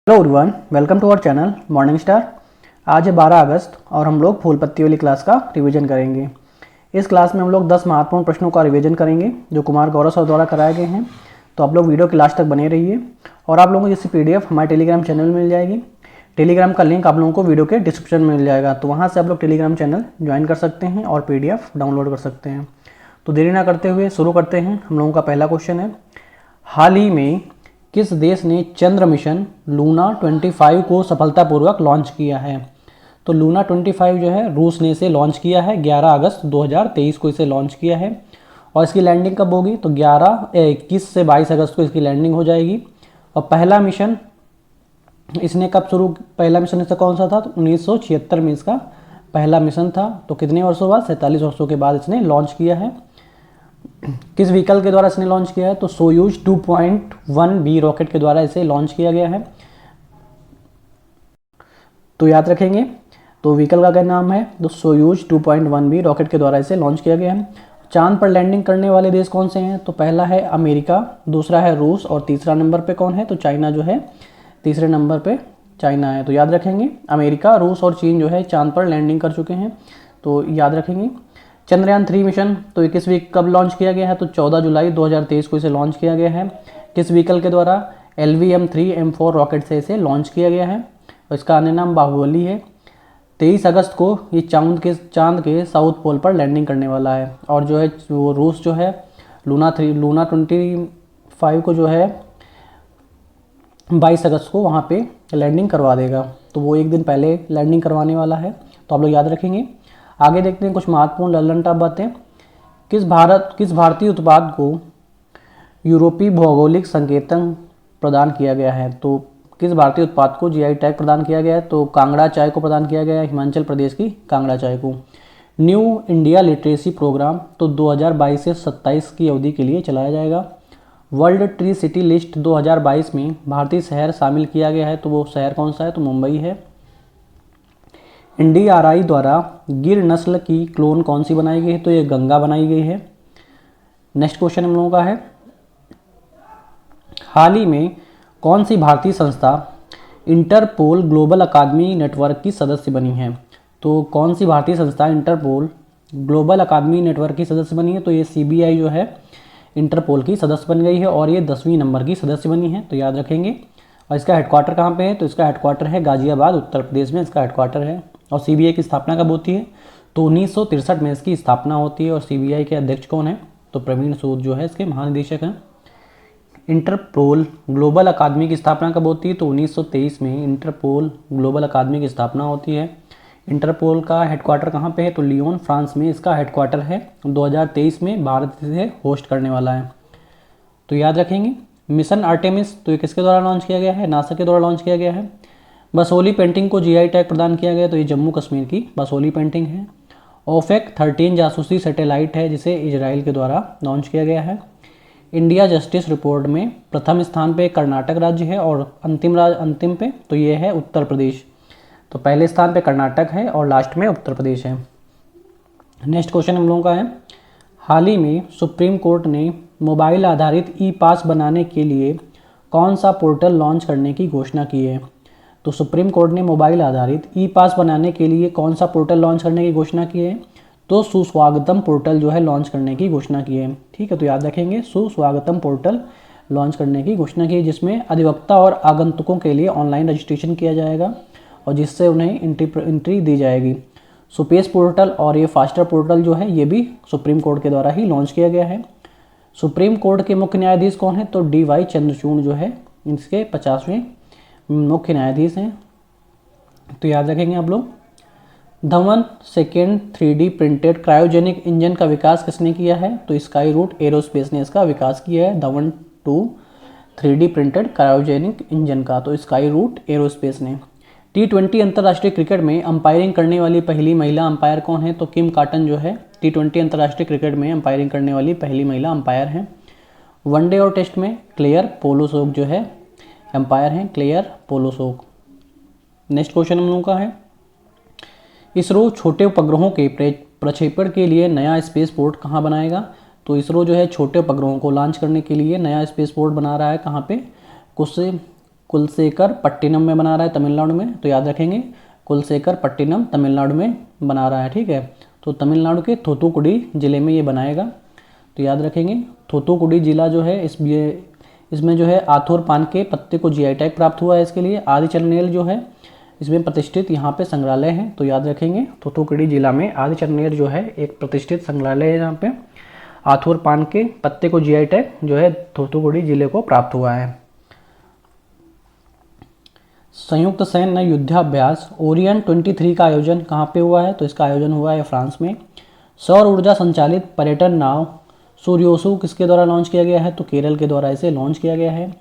Hello everyone, welcome to our channel morning star. आज है 12 अगस्त और हम लोग फूल पत्ती वाली क्लास का रिवीजन करेंगे। इस क्लास में हम लोग 10 महत्वपूर्ण प्रश्नों का रिवीजन करेंगे जो कुमार गौरव सर द्वारा कराए गए हैं। तो आप लोग वीडियो के लास्ट तक बने रहिए और आप लोगों को जिसकी PDF हमारे टेलीग्राम चैनल में मिल जाएगी। टेलीग्राम का लिंक आप लोगों को वीडियो के डिस्क्रिप्शन में मिल जाएगा, तो वहाँ से आप लोग टेलीग्राम चैनल ज्वाइन कर सकते हैं और PDF डाउनलोड कर सकते हैं। तो देरी ना करते हुए शुरू करते हैं। हम लोगों का पहला क्वेश्चन है, हाल ही में किस देश ने चंद्र मिशन लूना 25 को सफलतापूर्वक लॉन्च किया है? तो लूना 25 जो है रूस ने इसे लॉन्च किया है। 11 अगस्त 2023 को इसे लॉन्च किया है। और इसकी लैंडिंग कब होगी? तो 21 से 22 अगस्त को इसकी लैंडिंग हो जाएगी। और पहला मिशन इसने कब शुरू, पहला मिशन इसका कौन सा था? तो 1976 में इसका पहला मिशन था। तो कितने वर्षों बाद? 47 वर्षों के बाद इसने लॉन्च किया है। किस व्हीकल के द्वारा इसने लॉन्च किया है? तो सोयूज 2.1B रॉकेट के द्वारा इसे लॉन्च किया गया है। तो याद रखेंगे, तो व्हीकल का क्या नाम है? तो सोयूज 2.1B रॉकेट के द्वारा इसे लॉन्च किया गया है। चांद पर लैंडिंग करने वाले देश कौन से हैं? तो पहला है अमेरिका, दूसरा है रूस और तीसरा नंबर पे कौन है? तो चाइना जो है तीसरे नंबर पे चाइना है। तो याद रखेंगे, अमेरिका, रूस और चीन जो है चांद पर लैंडिंग कर चुके हैं। तो याद रखेंगे। चंद्रयान 3 मिशन तो 21 वीक कब लॉन्च किया गया है? तो 14 जुलाई 2023 को इसे लॉन्च किया गया है। किस व्हीकल के द्वारा? LVM-3M4 रॉकेट से इसे लॉन्च किया गया है और इसका अन्य नाम बाहुबली है। 23 अगस्त को ये चांद के साउथ पोल पर लैंडिंग करने वाला है। और जो है वो रूस जो है लूना 25 को जो है 22 अगस्त को वहाँ पे लैंडिंग करवा देगा। तो वो एक दिन पहले लैंडिंग करवाने वाला है। तो आप लोग याद रखेंगे। आगे देखते हैं कुछ महत्वपूर्ण लल्लनटॉप बातें। किस भारतीय उत्पाद को यूरोपीय भौगोलिक संकेतन प्रदान किया गया है? तो किस भारतीय उत्पाद को GI टैग प्रदान किया गया है? तो कांगड़ा चाय को प्रदान किया गया है, हिमाचल प्रदेश की कांगड़ा चाय को। न्यू इंडिया लिटरेसी प्रोग्राम तो 2022 से 27 की अवधि के लिए चलाया जाएगा। वर्ल्ड ट्री सिटी लिस्ट 2022 में भारतीय शहर शामिल किया गया है। तो वो शहर कौन सा है? तो मुंबई है। NDRI द्वारा गिर नस्ल की क्लोन कौन सी बनाई गई है? तो ये गंगा बनाई गई है। नेक्स्ट क्वेश्चन हम लोगों का है, हाल ही में कौन सी भारतीय संस्था इंटरपोल ग्लोबल अकादमी नेटवर्क की सदस्य बनी है? तो कौन सी भारतीय संस्था इंटरपोल ग्लोबल अकादमी नेटवर्क की सदस्य बनी है? तो ये CBI जो है इंटरपोल की सदस्य बन गई है और ये 10वीं नंबर की सदस्य बनी है। तो याद रखेंगे। और इसका हेडक्वार्टर कहाँ पे है? तो इसका हेडक्वार्टर है गाजियाबाद, उत्तर प्रदेश में इसका हेडक्वार्टर है। और CBI की स्थापना कब होती है? तो 1963 में इसकी स्थापना होती है। और CBI के अध्यक्ष कौन है? तो प्रवीण सूद जो है इसके महानिदेशक हैं। इंटरपोल ग्लोबल अकादमी की स्थापना कब होती है? तो 1923 में इंटरपोल ग्लोबल अकादमी की स्थापना होती है। इंटरपोल का हेडक्वार्टर कहाँ पे है? तो लियोन, फ्रांस में इसका हेडक्वार्टर है। 2023 में भारत इसे होस्ट करने वाला है। तो याद रखेंगे। मिशन आर्टेमिस तो ये किसके द्वारा लॉन्च किया गया है? नासा के द्वारा लॉन्च किया गया है। बसोली पेंटिंग को GI टैग प्रदान किया गया। तो ये जम्मू कश्मीर की बसोली पेंटिंग है। OFAC 13 जासूसी सैटेलाइट है जिसे इजराइल के द्वारा लॉन्च किया गया है। इंडिया जस्टिस रिपोर्ट में प्रथम स्थान पे कर्नाटक राज्य है और अंतिम पे तो ये है उत्तर प्रदेश। तो पहले स्थान पे कर्नाटक है और लास्ट में उत्तर प्रदेश है। नेक्स्ट क्वेश्चन हम लोगों का है, हाल ही में सुप्रीम कोर्ट ने मोबाइल आधारित E-पास बनाने के लिए कौन सा पोर्टल लॉन्च करने की घोषणा की है? तो सुप्रीम कोर्ट ने मोबाइल आधारित E-पास बनाने के लिए कौन सा पोर्टल लॉन्च करने की घोषणा की है? तो सुस्वागतम पोर्टल जो है लॉन्च करने की घोषणा की है। ठीक है, तो याद रखेंगे, सुस्वागतम पोर्टल लॉन्च करने की घोषणा की है जिसमें अधिवक्ता और आगंतुकों के लिए ऑनलाइन रजिस्ट्रेशन किया जाएगा और जिससे उन्हें एंट्री दी जाएगी। सुपेस पोर्टल और ये फास्टर पोर्टल जो है ये भी सुप्रीम कोर्ट के द्वारा ही लॉन्च किया गया है। सुप्रीम कोर्ट के मुख्य न्यायाधीश कौन है? तो DY चंद्रचूड़ जो है इसके 50वें मुख्य न्यायाधीश हैं। तो याद रखेंगे आप लोग। Dhawan second 3D printed cryogenic engine का विकास किसने किया है? तो स्काई रूट एरोस्पेस ने इसका विकास किया है। Dhawan 2 3D printed cryogenic engine का तो स्काई रूट एरोस्पेस ने। T20 अंतर्राष्ट्रीय क्रिकेट में अंपायरिंग करने वाली पहली महिला अंपायर कौन है? तो किम कॉटन जो है T20 अंतर्राष्ट्रीय क्रिकेट में अंपायरिंग करने वाली पहली महिला अंपायर हैं। वनडे और टेस्ट में क्लेयर पोलोसोक जो है एम्पायर हैं, क्लेयर पोलोसोक। नेक्स्ट क्वेश्चन हम लोगों का है, इसरो छोटे उपग्रहों के प्रक्षेपण के लिए नया स्पेस पोर्ट कहाँ बनाएगा? तो इसरो जो है छोटे उपग्रहों को लॉन्च करने के लिए नया स्पेस पोर्ट बना रहा है। कहाँ पे? कुछ कुलशेखर पट्टिनम में बना रहा है, तमिलनाडु में। तो याद रखेंगे कुलशेखर पट्टिनम तमिलनाडु में बना रहा है, ठीक है। तो तमिलनाडु के थूथुकुडी जिले में ये बनाएगा। तो याद रखेंगे थूथुकुडी जिला जो है इसमें जो है आथोर पान के पत्ते को जीआई टैग प्राप्त हुआ है इसके लिए। आदिचरनेल जो है इसमें प्रतिष्ठित यहाँ पे संग्रहालय है। तो याद रखेंगे थूथुकुडी जिला में आदिचरनेल जो है एक प्रतिष्ठित संग्रहालय है जहाँ पे आथोर पान के पत्ते को जीआई टैग जो है थूथुकुडी जिले को प्राप्त हुआ है। संयुक्त सैन्य युद्धाभ्यास ओरियन 23 का आयोजन कहाँ पे हुआ है? तो इसका आयोजन हुआ है फ्रांस में। सौर ऊर्जा संचालित पर्यटन नाव सूर्योसु किसके द्वारा लॉन्च किया गया है? तो केरल के द्वारा इसे लॉन्च किया गया है।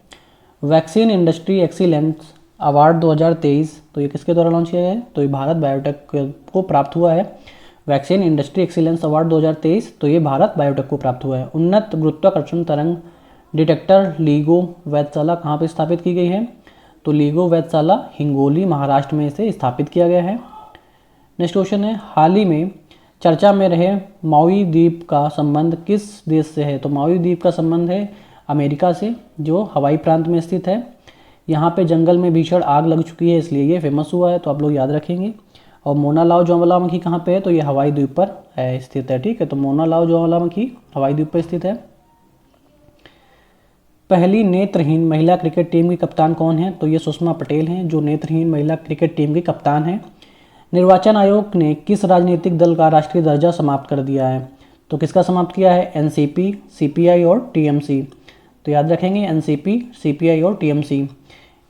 वैक्सीन इंडस्ट्री एक्सीलेंस अवार्ड 2023 तो ये किसके द्वारा लॉन्च किया गया है? तो ये भारत बायोटेक को प्राप्त हुआ है। वैक्सीन इंडस्ट्री एक्सीलेंस अवार्ड 2023 तो ये भारत बायोटेक को प्राप्त हुआ है। उन्नत गुरुत्वाकर्षण तरंग डिटेक्टर लीगो वेधशाला कहाँ पर स्थापित की गई है? तो लीगो वेधशाला हिंगोली महाराष्ट्र में इसे स्थापित किया गया है। नेक्स्ट क्वेश्चन है, हाल ही में चर्चा में रहे माउई द्वीप का संबंध किस देश से है? तो माउई द्वीप का संबंध है अमेरिका से, जो हवाई प्रांत में स्थित है। यहाँ पे जंगल में भीषण आग लग चुकी है इसलिए ये फेमस हुआ है, तो आप लोग याद रखेंगे। और मोनालाव ज्वालामुखी कहाँ पे है? तो ये हवाई द्वीप पर है स्थित है, ठीक है। तो मोनालाव ज्वालामुखी हवाई द्वीप पर स्थित है। पहली नेत्रहीन महिला क्रिकेट टीम की कप्तान कौन है? तो ये सुषमा पटेल हैं जो नेत्रहीन महिला क्रिकेट टीम की कप्तान हैं। निर्वाचन आयोग ने किस राजनीतिक दल का राष्ट्रीय दर्जा समाप्त कर दिया है? तो किसका समाप्त किया है? एनसीपी, सीपीआई और टीएमसी। तो याद रखेंगे एनसीपी, सीपीआई और टीएमसी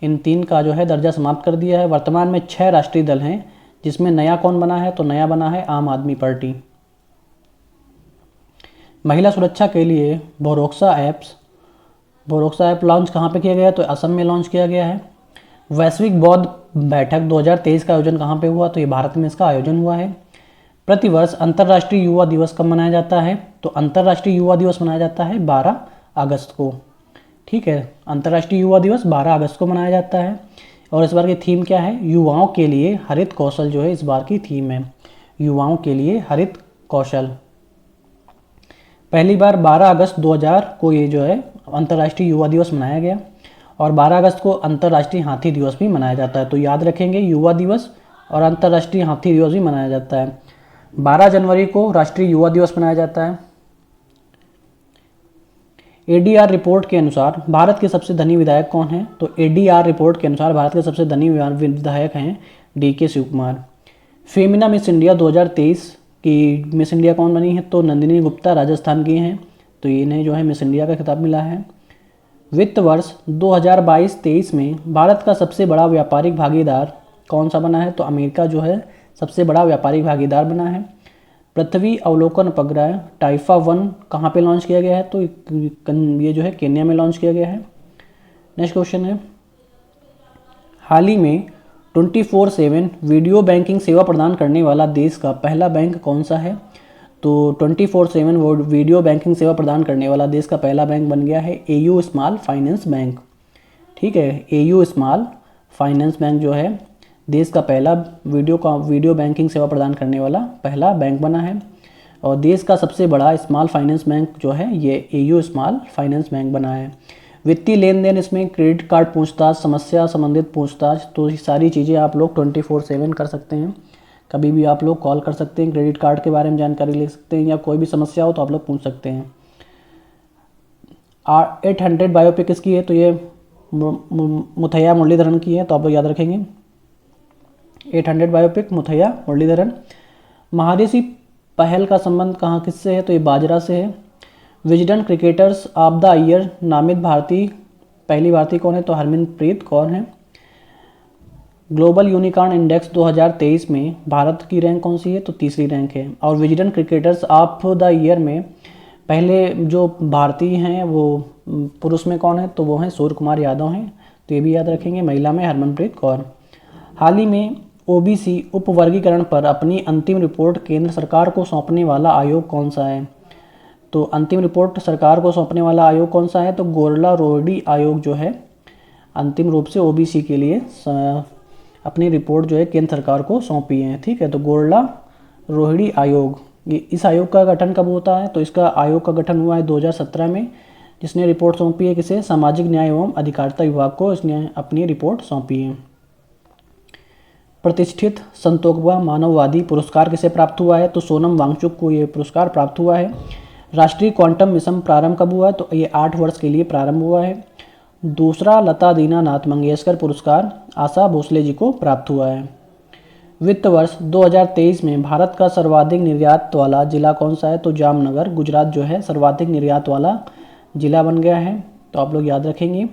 इन तीन का जो है दर्जा समाप्त कर दिया है। वर्तमान में 6 राष्ट्रीय दल हैं, जिसमें नया कौन बना है? तो नया बना है आम आदमी पार्टी। महिला सुरक्षा के लिए भरोसा ऐप लॉन्च कहाँ पे किया गया है? तो असम में लॉन्च किया गया है। वैश्विक बौद्ध बैठक 2023 का आयोजन कहाँ पे हुआ? तो ये भारत में इसका आयोजन हुआ है। प्रतिवर्ष अंतर्राष्ट्रीय युवा दिवस कब मनाया जाता है? तो अंतर्राष्ट्रीय युवा दिवस मनाया जाता है 12 अगस्त को, ठीक है। अंतर्राष्ट्रीय युवा दिवस 12 अगस्त को मनाया जाता है। और इस बार की थीम क्या है? युवाओं के लिए हरित कौशल जो है इस बार की थीम है, युवाओं के लिए हरित कौशल। पहली बार 12 अगस्त 2000 को ये जो है अंतर्राष्ट्रीय युवा दिवस मनाया गया। और 12 अगस्त को अंतर्राष्ट्रीय हाथी दिवस भी मनाया जाता है। तो याद रखेंगे युवा दिवस और अंतर्राष्ट्रीय हाथी दिवस भी मनाया जाता है। 12 जनवरी को राष्ट्रीय युवा दिवस मनाया जाता है। एडीआर रिपोर्ट के अनुसार भारत के सबसे धनी विधायक कौन है? तो एडीआर रिपोर्ट के अनुसार भारत के सबसे धनी विधायक हैं डीके शिव कुमार। फेमिना मिस इंडिया 2023 की मिस इंडिया कौन बनी है? तो नंदिनी गुप्ता राजस्थान की हैं। तो इन्हें जो है मिस इंडिया का खिताब मिला है। वित्त वर्ष 2022-23 में भारत का सबसे बड़ा व्यापारिक भागीदार कौन सा बना है? तो अमेरिका जो है सबसे बड़ा व्यापारिक भागीदार बना है। पृथ्वी अवलोकन उपग्रह टाइफा 1 कहाँ पे लॉन्च किया गया है? तो ये जो है केन्या में लॉन्च किया गया है। नेक्स्ट क्वेश्चन है, हाल ही में 24/7 वीडियो बैंकिंग सेवा प्रदान करने वाला देश का पहला बैंक कौन सा है? तो 24/7 वीडियो बैंकिंग सेवा प्रदान करने वाला देश का पहला बैंक बन गया है एयू स्मॉल फाइनेंस बैंक, ठीक है। एयू स्मॉल फाइनेंस बैंक जो है देश का पहला वीडियो बैंकिंग सेवा प्रदान करने वाला पहला बैंक बना है। और देश का सबसे बड़ा स्मॉल फाइनेंस बैंक जो है ये एयू स्मॉल फाइनेंस बैंक बना है। वित्तीय लेन देन इसमें क्रेडिट कार्ड पूछताछ, समस्या संबंधित पूछताछ, तो ये सारी चीज़ें आप लोग 24/7 कर सकते हैं। कभी भी आप लोग कॉल कर सकते हैं, क्रेडिट कार्ड के बारे में जानकारी ले सकते हैं, या कोई भी समस्या हो तो आप लोग पूछ सकते हैं। 800 बायोपिक किसकी है? तो ये मुथैया मुरलीधरन की है, तो आप लोग याद रखेंगे 800 बायोपिक मुथैया मुरलीधरन। महादेशी पहल का संबंध कहाँ किससे है? तो ये बाजरा से है। Wisden cricketers of the year नामित पहली भारतीय कौन है? तो हरमनप्रीत कौर हैं। ग्लोबल यूनिकॉर्न इंडेक्स 2023 में भारत की रैंक कौन सी है? तो तीसरी रैंक है। और Wisden cricketers of the year में पहले जो भारतीय हैं वो पुरुष में कौन है? तो वो हैं सूर्य कुमार यादव हैं, तो ये भी याद रखेंगे। महिला में हरमनप्रीत कौर। हाल ही में ओबीसी उपवर्गीकरण पर अपनी अंतिम रिपोर्ट केंद्र सरकार को सौंपने वाला आयोग कौन सा है? तो अंतिम रिपोर्ट सरकार को सौंपने वाला आयोग कौन सा है? तो गोरला रोहिणी आयोग जो है अंतिम रूप से ओबीसी के लिए अपनी रिपोर्ट जो है केंद्र सरकार को सौंपी है, ठीक है। तो गोरला रोहिणी आयोग, ये इस आयोग का गठन कब होता है? तो इसका आयोग का गठन हुआ है 2017 में, जिसने रिपोर्ट सौंपी है किसे? सामाजिक न्याय एवं अधिकारिता विभाग को इसने अपनी रिपोर्ट सौंपी है। प्रतिष्ठित संतोखवा मानववादी पुरस्कार किसे प्राप्त हुआ है? तो सोनम वांगचुक को ये पुरस्कार प्राप्त हुआ है। राष्ट्रीय क्वांटम मिशन प्रारंभ कब हुआ? तो ये 8 वर्ष के लिए प्रारंभ हुआ है। दूसरा लता दीनानाथ मंगेशकर पुरस्कार आशा भोसले जी को प्राप्त हुआ है। वित्त वर्ष 2023 में भारत का सर्वाधिक निर्यात वाला जिला कौन सा है? तो जामनगर, गुजरात जो है सर्वाधिक निर्यात वाला जिला बन गया है, तो आप लोग याद रखेंगे।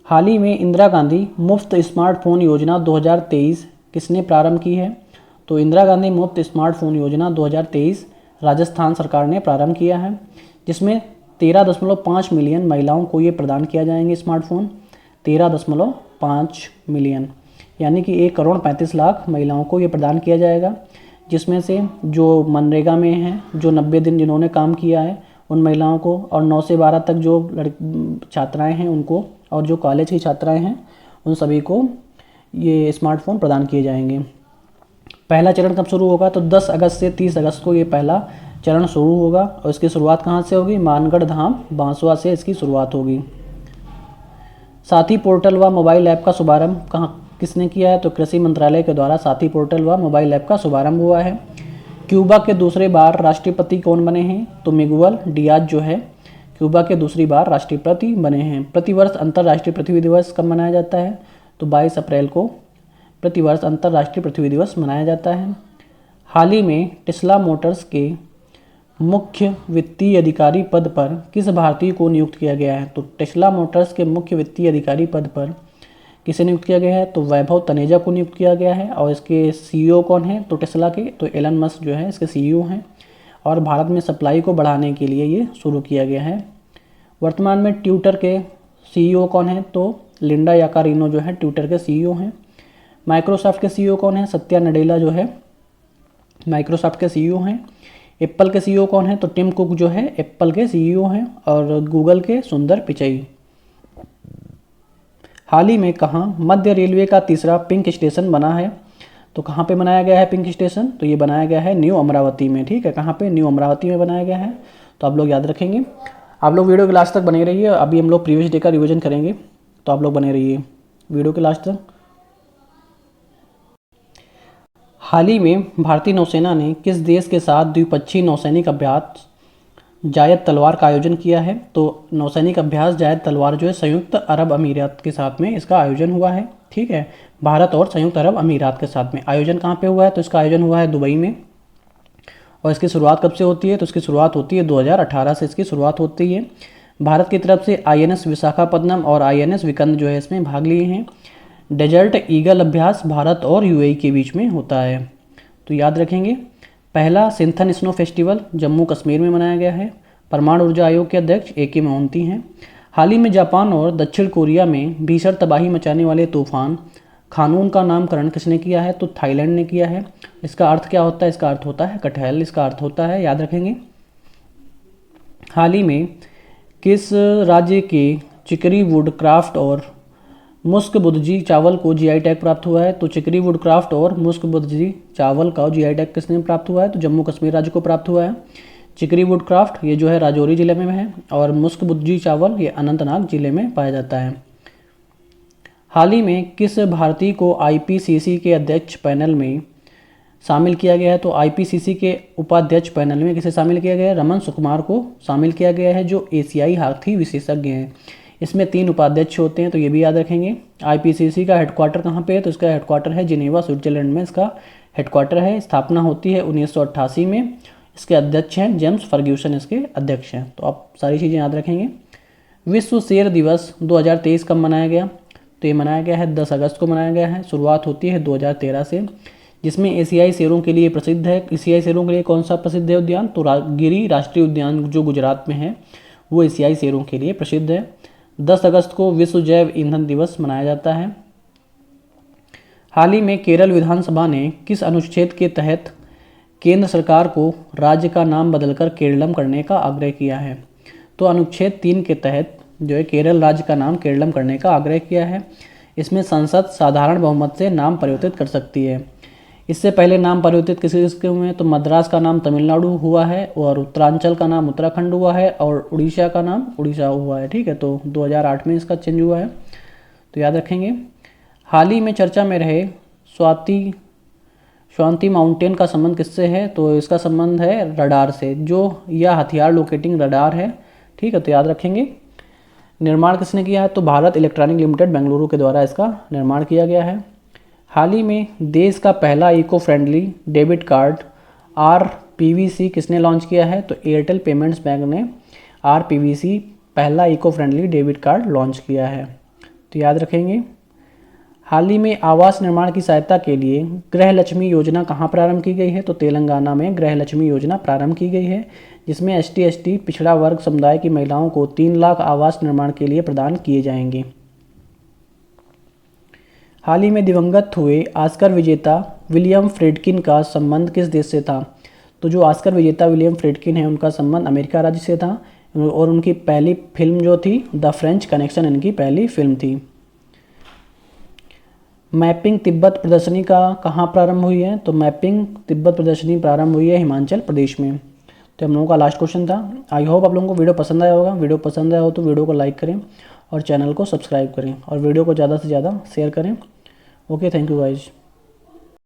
हाल ही में इंदिरा गांधी मुफ्त स्मार्टफोन योजना 2023 किसने प्रारंभ की है? तो इंदिरा गांधी मुफ्त स्मार्टफोन योजना 2023 राजस्थान सरकार ने प्रारंभ किया है, जिसमें 13.5 मिलियन महिलाओं को ये प्रदान किया जाएंगे स्मार्टफोन। 13.5 मिलियन यानी कि 1,35,00,000 महिलाओं को ये प्रदान किया जाएगा, जिसमें से जो मनरेगा में हैं, जो 90 दिन जिन्होंने काम किया है उन महिलाओं को, और 9 से 12 तक जो छात्राएं हैं उनको, और जो कॉलेज की छात्राएं हैं उन सभी को ये स्मार्टफोन प्रदान किए जाएंगे। पहला चरण कब शुरू होगा? तो 10 अगस्त से 30 अगस्त को ये पहला चरण शुरू होगा, और इसकी शुरुआत कहाँ से होगी? मानगढ़ धाम बांसवा से इसकी शुरुआत होगी। साथी पोर्टल व मोबाइल ऐप का शुभारंभ किसने किया है? तो कृषि मंत्रालय के द्वारा साथी पोर्टल व मोबाइल ऐप का शुभारंभ हुआ है। क्यूबा के दूसरे बार राष्ट्रपति कौन बने हैं? तो मिगुएल डियाज जो है क्यूबा के दूसरी बार राष्ट्रपति बने हैं। प्रतिवर्ष अंतर्राष्ट्रीय पृथ्वी दिवस कब मनाया जाता है? तो 22 अप्रैल को प्रतिवर्ष अंतर्राष्ट्रीय पृथ्वी दिवस मनाया जाता है। हाल ही में टेस्ला मोटर्स के मुख्य वित्तीय अधिकारी पद पर किस भारतीय को नियुक्त किया गया है? तो टेस्ला मोटर्स के मुख्य वित्तीय अधिकारी पद पर किसे नियुक्त किया गया है? तो वैभव तनेजा को नियुक्त किया गया है। और इसके सीईओ कौन है? तो टेस्ला के तो एलन मस्क जो है इसके सीईओ हैं, और भारत में सप्लाई को बढ़ाने के लिए ये शुरू किया गया है। वर्तमान में ट्विटर के सीईओ कौन है? तो लिंडा याकारिनो जो है ट्विटर के सीईओ हैं। माइक्रोसॉफ्ट के सीईओ कौन है? सत्या नडेला जो है माइक्रोसॉफ्ट के सीईओ हैं। एप्पल के सीईओ कौन है? तो टिम कुक जो है एप्पल के सीईओ हैं। और गूगल के सुंदर पिचई। हाल ही में कहाँ मध्य रेलवे का तीसरा पिंक स्टेशन बना है? तो कहाँ पे बनाया गया है पिंक स्टेशन? तो ये बनाया गया है न्यू अमरावती में। ठीक है, कहाँ पे? न्यू अमरावती में बनाया गया है, तो आप लोग याद रखेंगे। आप लोग वीडियो के लास्ट तक बने रहिए, अभी हम लोग प्रीवियस डे का रिवीजन करेंगे, तो आप लोग बने रहिए वीडियो के लास्ट तक। हाल ही में भारतीय नौसेना ने किस देश के साथ द्विपक्षीय नौसैनिक अभ्यास जायद तलवार का आयोजन किया है? तो नौसैनिक अभ्यास जायद तलवार जो है संयुक्त अरब अमीरात के साथ में इसका आयोजन हुआ है। ठीक है, भारत और संयुक्त अरब अमीरात के साथ में आयोजन कहाँ पे हुआ है? तो इसका आयोजन हुआ है दुबई में। और इसकी शुरुआत कब से होती है? तो इसकी शुरुआत होती है 2018 से इसकी शुरुआत होती है। भारत की तरफ से INS विशाखापत्तनम और INS विकंद जो है इसमें भाग लिए हैं। डेजर्ट ईगल अभ्यास भारत और UAE के बीच में होता है, तो याद रखेंगे। पहला सिंथन स्नो फेस्टिवल जम्मू कश्मीर में मनाया गया है। परमाणु ऊर्जा आयोग के अध्यक्ष AK मोहंती हैं। हाल ही में जापान और दक्षिण कोरिया में भीषण तबाही मचाने वाले तूफान खानून का नामकरण किसने किया है? तो थाईलैंड ने किया है। इसका अर्थ क्या होता है? इसका अर्थ होता है कटहल, इसका अर्थ होता है, याद रखेंगे। हाल ही में किस राज्य के चिकरी वुड क्राफ्ट और मुस्क बुदजी चावल को GI टैग प्राप्त हुआ है? तो चिकरी वुड क्राफ्ट और मुस्क बुदजी चावल का GI टैग किसने प्राप्त हुआ है? तो जम्मू कश्मीर राज्य को प्राप्त हुआ है। चिकरी वुड क्राफ्ट ये जो है राजौरी जिले में है, और मुस्क बुदजी चावल ये अनंतनाग जिले में पाया जाता है। हाल ही में किस भारतीय को IPCC के अध्यक्ष पैनल में शामिल किया गया है? तो IPCC के उपाध्यक्ष पैनल में किसे शामिल किया गया है? रमन सुकुमार को शामिल किया गया है, जो एशियाई हाथी विशेषज्ञ हैं। इसमें 3 उपाध्यक्ष होते हैं, तो ये भी याद रखेंगे। IPCC का हेडक्वार्टर कहाँ पे है? तो इसका हेडक्वार्टर है जिनेवा, स्विट्जरलैंड में इसका हेडक्वार्टर है। स्थापना होती है 1988 में। इसके अध्यक्ष हैं जेम्स फर्ग्यूसन, इसके अध्यक्ष हैं, तो आप सारी चीज़ें याद रखेंगे। विश्व शेर दिवस 2023 कब मनाया गया? तो ये मनाया गया है 10 अगस्त को मनाया गया है। शुरुआत होती है 2013 से, जिसमें एशियाई शेरों के लिए प्रसिद्ध है। एशियाई शेरों के लिए कौन सा प्रसिद्ध है उद्यान? तो गिरी राष्ट्रीय उद्यान जो गुजरात में है वो एशियाई शेरों के लिए प्रसिद्ध है। 10 अगस्त को विश्व जैव ईंधन दिवस मनाया जाता है। हाल ही में केरल विधानसभा ने किस अनुच्छेद के तहत केंद्र सरकार को राज्य का नाम बदलकर केरलम करने का आग्रह किया है? तो अनुच्छेद 3 के तहत जो है केरल राज्य का नाम केरलम करने का आग्रह किया है। इसमें संसद साधारण बहुमत से नाम परिवर्तित कर सकती है। इससे पहले नाम परिवर्तित किसी किसके हुए हैं, तो मद्रास का नाम तमिलनाडु हुआ है, और उत्तरांचल का नाम उत्तराखंड हुआ है, और उड़ीसा का नाम उड़ीसा हुआ है। ठीक है, तो 2008 में इसका चेंज हुआ है, तो याद रखेंगे। हाल ही में चर्चा में रहे स्वाति माउंटेन का संबंध किससे है, तो इसका संबंध है रडार से, जो यह हथियार लोकेटिंग रडार है। ठीक है, तो याद रखेंगे। निर्माण किसने किया है, तो भारत इलेक्ट्रॉनिक लिमिटेड बेंगलुरु के द्वारा इसका निर्माण किया गया है। हाल ही में देश का पहला eco friendly debit card RPVC किसने लॉन्च किया है, तो एयरटेल पेमेंट्स बैंक ने RPVC पहला eco friendly debit card launch किया है, तो याद रखेंगे। हाल ही में आवास निर्माण की सहायता के लिए गृह लक्ष्मी योजना कहाँ प्रारंभ की गई है, तो तेलंगाना में गृह लक्ष्मी योजना प्रारंभ की गई है, जिसमें ST पिछड़ा वर्ग समुदाय की महिलाओं को 3 लाख आवास निर्माण के लिए प्रदान किए जाएंगे। हाल ही में दिवंगत हुए ऑस्कर विजेता विलियम फ्रेडकिन का संबंध किस देश से था, तो जो ऑस्कर विजेता विलियम फ्रेडकिन है उनका संबंध अमेरिका राज्य से था, और उनकी पहली फिल्म जो थी द फ्रेंच कनेक्शन इनकी पहली फिल्म थी। मैपिंग तिब्बत प्रदर्शनी का कहाँ प्रारंभ हुई है, तो मैपिंग तिब्बत प्रदर्शनी प्रारंभ हुई है हिमाचल प्रदेश में। तो हम लोगों का लास्ट क्वेश्चन था। आई होप आप लोगों को वीडियो पसंद आया होगा। वीडियो पसंद आया हो तो वीडियो को लाइक करें और चैनल को सब्सक्राइब करें, और वीडियो को ज़्यादा से ज़्यादा शेयर करें। Okay, thank you guys.